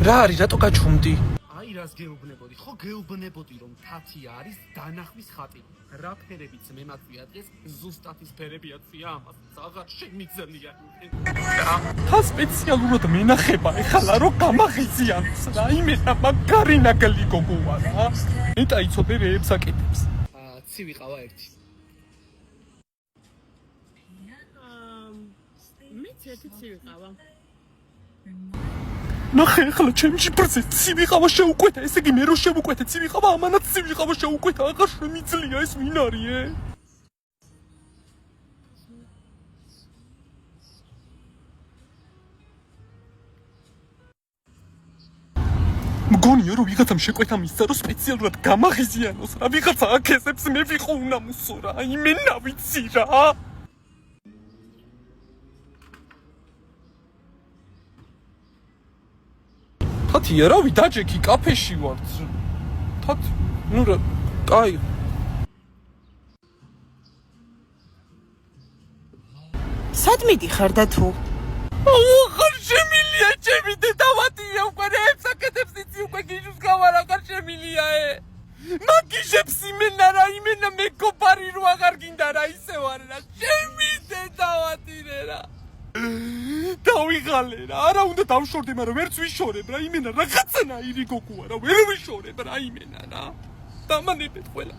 რა არის, რატო გაჩუმდი? აი რას გეუბნებოდი, ხო გეუბნებოდი რომ თათი არის დანახვის ხატი. რა ფერებიც მემაწვია დღეს, ზუსტად ის ფერებიაცია ამას. აღარ შემიძლია. ხა სპეციალურად მენახება ეხლა რომ გამაღიზიანოს რა, იმენა მაგარი ნაგალი გოგოა რა. მეტა იცოდე რეებს აკეთებს. ცივი ყავა ერთი. მეც ერთი ცივი ყავა. ნახე ეხლა ჩემ ჭიბრზე ცივი ყავა შეუკვეთა, ესე იგი მე რო შევუკვეთე ცივი ყავა, ამანაც ცივი ყავა შეუკვეთა, აღარ შემიძლია ეს ვინ არიე? მგონია რომ ვიღაცამ შეკვეთა მისცა რომ სპეციალურად გამაღიზიანოს რა, ვიღაცა აკესებს, მე ვიყო უნამუსო რა, იმენა ვიცი რა. თათი ერავი დაჯექი კაფეში ვართ. თათი, ნუ რა, კაი. სად მიდიხარ და თუ? აღარ შემილია ჩემი დედავატია უკვე რეებს აკეთებს იცი უკვე გიჟუს გავარ აღარ შემილია მაგიჟებს იმენა რა იმენა მეგობარი რო აღარ გინდა რა ისე ვარ რა ჩემი დედავატირე რა დავიღალე რა არა უნდა დავშორდე მაგრამ ვერც ვიშორებ რა იმენა რაღაცნაირი გოგოა რა ვერ ვიშორებ რა იმენა რა დამანებეთ ყველა